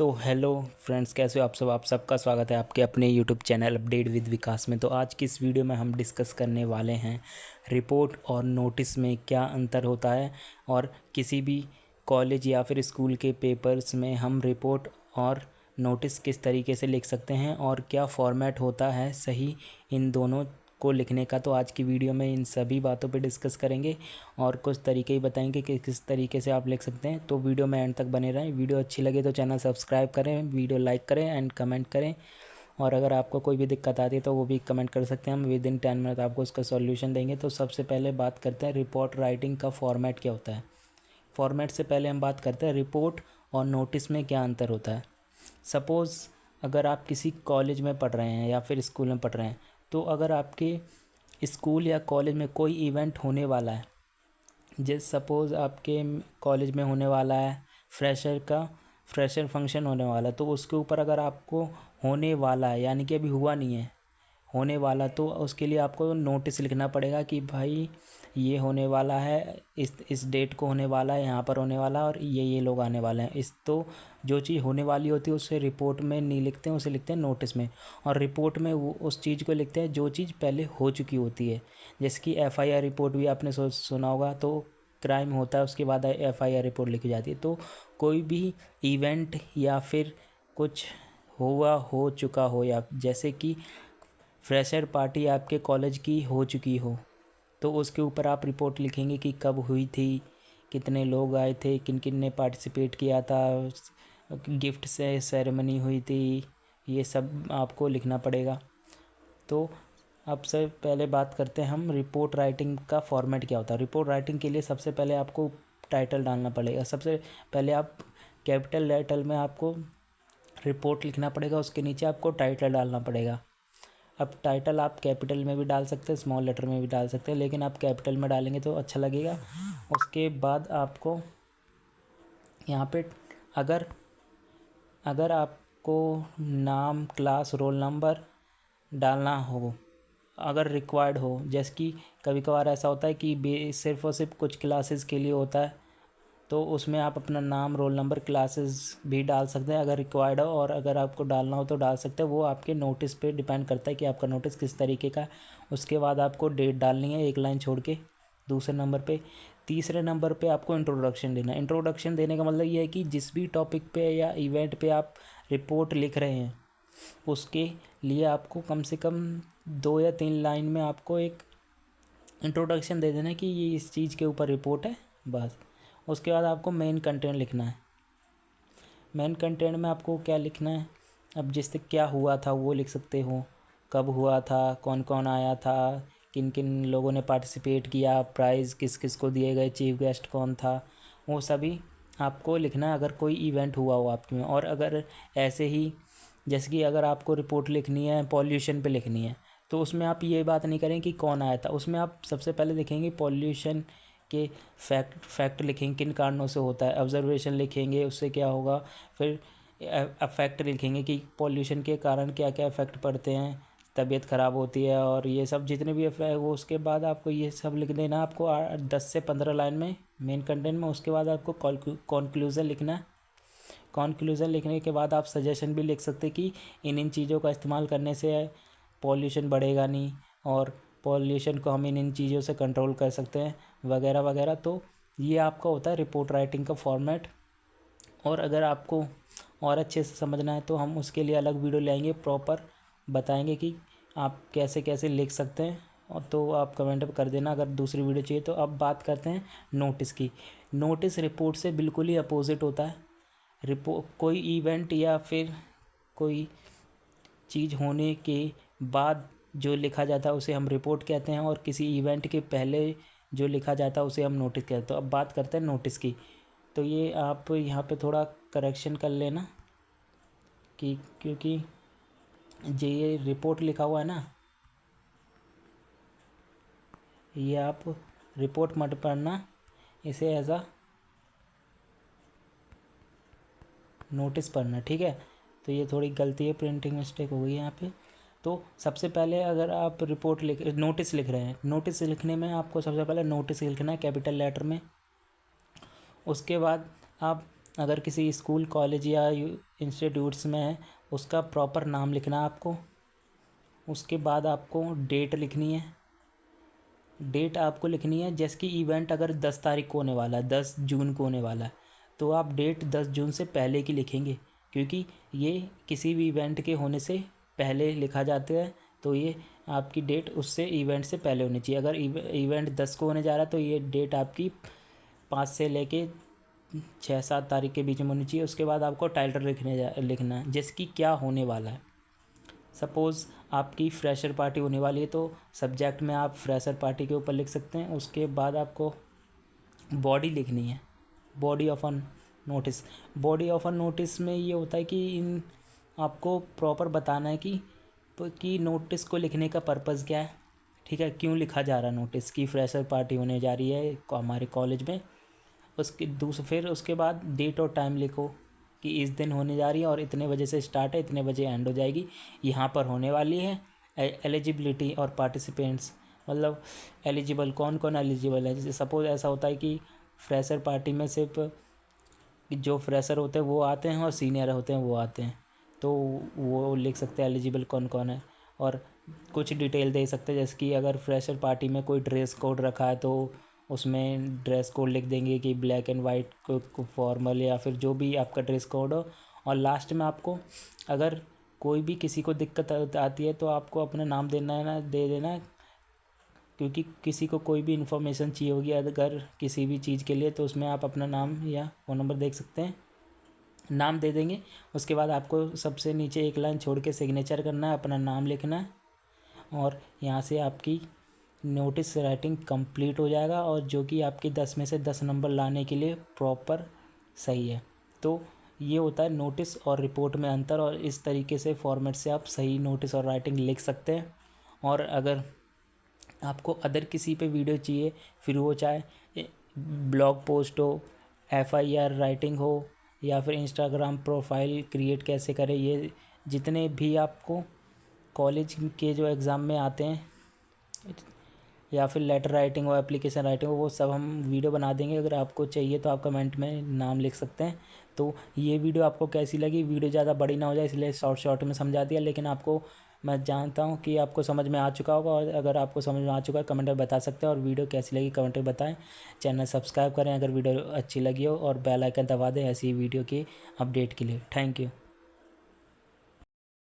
तो hello friends, कैसे हो आप सब। आप सबका स्वागत है आपके अपने यूट्यूब चैनल अपडेट विद विकास में। तो आज की इस वीडियो में हम डिस्कस करने वाले हैं रिपोर्ट और नोटिस में क्या अंतर होता है, और किसी भी कॉलेज या फिर स्कूल के पेपर्स में हम रिपोर्ट और नोटिस किस तरीके से लिख सकते हैं और क्या फॉर्मेट होता है सही इन दोनों को लिखने का। तो आज की वीडियो में इन सभी बातों पे डिस्कस करेंगे और कुछ तरीके ही बताएंगे कि किस तरीके से आप लिख सकते हैं। तो वीडियो में एंड तक बने रहें। वीडियो अच्छी लगे तो चैनल सब्सक्राइब करें, वीडियो लाइक करें एंड कमेंट करें। और अगर आपको कोई भी दिक्कत आती है तो वो भी कमेंट कर सकते हैं, हम विद इन 10 मिनट आपको उसका सॉल्यूशन देंगे। तो सबसे पहले बात करते हैं रिपोर्ट राइटिंग का फॉर्मेट क्या होता है। फॉर्मेट से पहले हम बात करते हैं रिपोर्ट और नोटिस में क्या अंतर होता है। सपोज़ अगर आप किसी कॉलेज में पढ़ रहे हैं या फिर स्कूल में पढ़ रहे हैं, तो अगर आपके स्कूल या कॉलेज में कोई इवेंट होने वाला है, जैसे सपोज़ आपके कॉलेज में होने वाला है फ्रेशर फंक्शन होने वाला है, तो उसके ऊपर अगर आपको होने वाला है यानी कि अभी हुआ नहीं है, होने वाला, तो उसके लिए आपको नोटिस लिखना पड़ेगा कि भाई ये होने वाला है, इस डेट को होने वाला है, यहाँ पर होने वाला है और ये लोग आने वाले हैं। इस तो जो चीज़ होने वाली होती है उसे रिपोर्ट में नहीं लिखते हैं, उसे लिखते हैं नोटिस में। और रिपोर्ट में वो उस चीज़ को लिखते हैं जो चीज़ पहले हो चुकी होती है। जैसे कि एफआईआर रिपोर्ट भी आपने सुना होगा, तो क्राइम होता है उसके बाद एफआईआर रिपोर्ट लिखी जाती है। तो कोई भी इवेंट या फिर कुछ हो चुका हो, या जैसे कि फ्रेशर पार्टी आपके कॉलेज की हो चुकी हो, तो उसके ऊपर आप रिपोर्ट लिखेंगे कि कब हुई थी, कितने लोग आए थे, किन किन ने पार्टिसिपेट किया था, गिफ्ट से सेरेमनी हुई थी, ये सब आपको लिखना पड़ेगा। तो अब से पहले बात करते हैं हम रिपोर्ट राइटिंग का फॉर्मेट क्या होता है। रिपोर्ट राइटिंग के लिए सबसे पहले आपको टाइटल डालना पड़ेगा। सबसे पहले आप कैपिटल लेटर में आपको रिपोर्ट लिखना पड़ेगा, उसके नीचे आपको टाइटल डालना पड़ेगा। अब टाइटल आप कैपिटल में भी डाल सकते हैं, स्मॉल लेटर में भी डाल सकते हैं, लेकिन आप कैपिटल में डालेंगे तो अच्छा लगेगा। उसके बाद आपको यहाँ पे अगर अगर आपको नाम, क्लास, रोल नंबर डालना हो, अगर रिक्वायर्ड हो, जैसे कि कभी कभार ऐसा होता है कि सिर्फ़ और सिर्फ कुछ क्लासेस के लिए होता है, तो उसमें आप अपना नाम, रोल नंबर, क्लासेस भी डाल सकते हैं अगर रिक्वायर्ड हो। और अगर आपको डालना हो तो डाल सकते हैं, वो आपके नोटिस पे डिपेंड करता है कि आपका नोटिस किस तरीके का है। उसके बाद आपको डेट डालनी है एक लाइन छोड़ के दूसरे नंबर पे। तीसरे नंबर पे आपको इंट्रोडक्शन देना है। इंट्रोडक्शन देने का मतलब ये है कि जिस भी टॉपिक पे या इवेंट पे आप रिपोर्ट लिख रहे हैं, उसके लिए आपको कम से कम 2 या 3 लाइन में आपको एक इंट्रोडक्शन दे देना है कि ये इस चीज़ के ऊपर रिपोर्ट है, बस। उसके बाद आपको मेन कंटेंट लिखना है। मेन कंटेंट में आपको क्या लिखना है, अब जिससे क्या हुआ था वो लिख सकते हो, कब हुआ था, कौन कौन आया था, किन किन लोगों ने पार्टिसिपेट किया, प्राइज़ किस किस को दिए गए, चीफ गेस्ट कौन था, वो सभी आपको लिखना है अगर कोई इवेंट हुआ हो आपके में। और अगर ऐसे ही जैसे कि अगर आपको रिपोर्ट लिखनी है पॉल्यूशन पे लिखनी है, तो उसमें आप ये बात नहीं करें कि कौन आया था, उसमें आप सबसे पहले लिखेंगे पॉल्यूशन के फैक्ट लिखेंगे, किन कारणों से होता है, ऑब्जर्वेशन लिखेंगे उससे क्या होगा, फिर अफेक्ट लिखेंगे कि पॉल्यूशन के कारण क्या क्या इफ़ेक्ट पड़ते हैं, तबीयत ख़राब होती है और ये सब जितने भी वो। उसके बाद आपको ये सब लिख देना, आपको 10 से 15 लाइन में मेन कंटेंट में। उसके बाद आपको कॉन्क्लूज़न लिखना है। कॉन्क्लूज़न लिखने के बाद आप सजेशन भी लिख सकते कि इन चीज़ों का इस्तेमाल करने से पॉल्यूशन बढ़ेगा नहीं, और पॉल्यूशन को हम इन चीज़ों से कंट्रोल कर सकते हैं, वगैरह वगैरह। तो ये आपका होता है रिपोर्ट राइटिंग का फॉर्मेट। और अगर आपको और अच्छे से समझना है तो हम उसके लिए अलग वीडियो लाएंगे, प्रॉपर बताएंगे कि आप कैसे कैसे लिख सकते हैं। और तो आप कमेंट कर देना अगर दूसरी वीडियो चाहिए। तो अब बात करते हैं नोटिस की। नोटिस रिपोर्ट से बिल्कुल ही अपोजिट होता है। कोई इवेंट या फिर कोई चीज़ होने के बाद जो लिखा जाता है उसे हम रिपोर्ट कहते हैं, और किसी इवेंट के पहले जो लिखा जाता है उसे हम नोटिस कहते हैं। तो अब बात करते हैं नोटिस की। तो ये आप यहाँ पे थोड़ा करेक्शन कर लेना कि क्योंकि ये रिपोर्ट लिखा हुआ है ना, ये आप रिपोर्ट मत पढ़ना, इसे एज अ नोटिस पढ़ना, ठीक है। तो ये थोड़ी गलती है, प्रिंटिंग मिस्टेक हो गई है यहाँ पे। तो सबसे पहले अगर आप नोटिस लिख रहे हैं, नोटिस लिखने में आपको सबसे पहले नोटिस लिखना है कैपिटल लेटर में। उसके बाद आप अगर किसी स्कूल कॉलेज या इंस्टीट्यूट्स में है उसका प्रॉपर नाम लिखना है आपको। उसके बाद आपको डेट लिखनी है। डेट आपको लिखनी है, जैसे कि इवेंट अगर 10 तारीख को होने वाला है, 10 जून को होने वाला है, तो आप डेट 10 जून से पहले की लिखेंगे, क्योंकि ये किसी भी इवेंट के होने से पहले लिखा जाता है। तो ये आपकी डेट उससे इवेंट से पहले होनी चाहिए। अगर इवेंट 10 को होने जा रहा है तो ये डेट आपकी 5 से लेके 6-7 तारीख के बीच में होनी चाहिए। उसके बाद आपको टाइटल लिखना है, जैसे कि क्या होने वाला है। सपोज़ आपकी फ्रेशर पार्टी होने वाली है तो सब्जेक्ट में आप फ्रेशर पार्टी के ऊपर लिख सकते हैं। उसके बाद आपको बॉडी लिखनी है, body of an notice. Body of an notice में ये होता है कि इन आपको प्रॉपर बताना है कि नोटिस को लिखने का पर्पज़ क्या है, ठीक है, क्यों लिखा जा रहा है नोटिस की फ्रेशर पार्टी होने जा रही है हमारे कॉलेज में। फिर उसके बाद डेट और टाइम लिखो कि इस दिन होने जा रही है और इतने बजे से स्टार्ट है, इतने बजे एंड हो जाएगी, यहाँ पर होने वाली है। एलिजिबिलिटी और पार्टिसिपेंट्स, मतलब एलिजिबल कौन कौन एलिजिबल है। जैसे सपोज ऐसा होता है कि फ्रेशर पार्टी में सिर्फ जो फ्रेशर होते हैं वो आते हैं और सीनियर होते हैं वो आते हैं, तो वो लिख सकते हैं एलिजिबल कौन कौन है। और कुछ डिटेल दे सकते हैं, जैसे कि अगर फ्रेशर पार्टी में कोई ड्रेस कोड रखा है तो उसमें ड्रेस कोड लिख देंगे कि ब्लैक एंड वाइट को फॉर्मल या फिर जो भी आपका ड्रेस कोड हो। और लास्ट में आपको अगर कोई भी किसी को दिक्कत आती है तो आपको अपना नाम दे देना, क्योंकि किसी को कोई भी इन्फॉर्मेशन चाहिए होगी अगर किसी भी चीज़ के लिए, तो उसमें आप अपना नाम या फ़ोन नंबर देख सकते हैं, नाम दे देंगे। उसके बाद आपको सबसे नीचे एक लाइन छोड़ के सिग्नेचर करना है, अपना नाम लिखना है, और यहाँ से आपकी नोटिस राइटिंग कंप्लीट हो जाएगा, और जो कि आपके 10 में से 10 नंबर लाने के लिए प्रॉपर सही है। तो ये होता है नोटिस और रिपोर्ट में अंतर, और इस तरीके से फॉर्मेट से आप सही नोटिस और राइटिंग लिख सकते हैं। और अगर आपको अदर किसी पे वीडियो चाहिए, फिर वो चाहे ब्लॉग पोस्ट हो, FIR राइटिंग हो, या फिर इंस्टाग्राम प्रोफाइल क्रिएट कैसे करें, ये जितने भी आपको कॉलेज के जो एग्ज़ाम में आते हैं, या फिर लेटर राइटिंग हो, एप्लीकेशन राइटिंग हो, वो सब हम वीडियो बना देंगे। अगर आपको चाहिए तो आप कमेंट में नाम लिख सकते हैं। तो ये वीडियो आपको कैसी लगी? वीडियो ज़्यादा बड़ी ना हो जाए इसलिए शॉर्ट में समझा दिया, लेकिन आपको मैं जानता हूँ कि आपको समझ में आ चुका होगा, और अगर आपको समझ में आ चुका है कमेंट में बता सकते हैं। और वीडियो कैसी लगी कमेंट में बताएं। चैनल सब्सक्राइब करें अगर वीडियो अच्छी लगी हो, और बेल आइकन दबा दें ऐसी वीडियो की अपडेट के लिए। Thank you.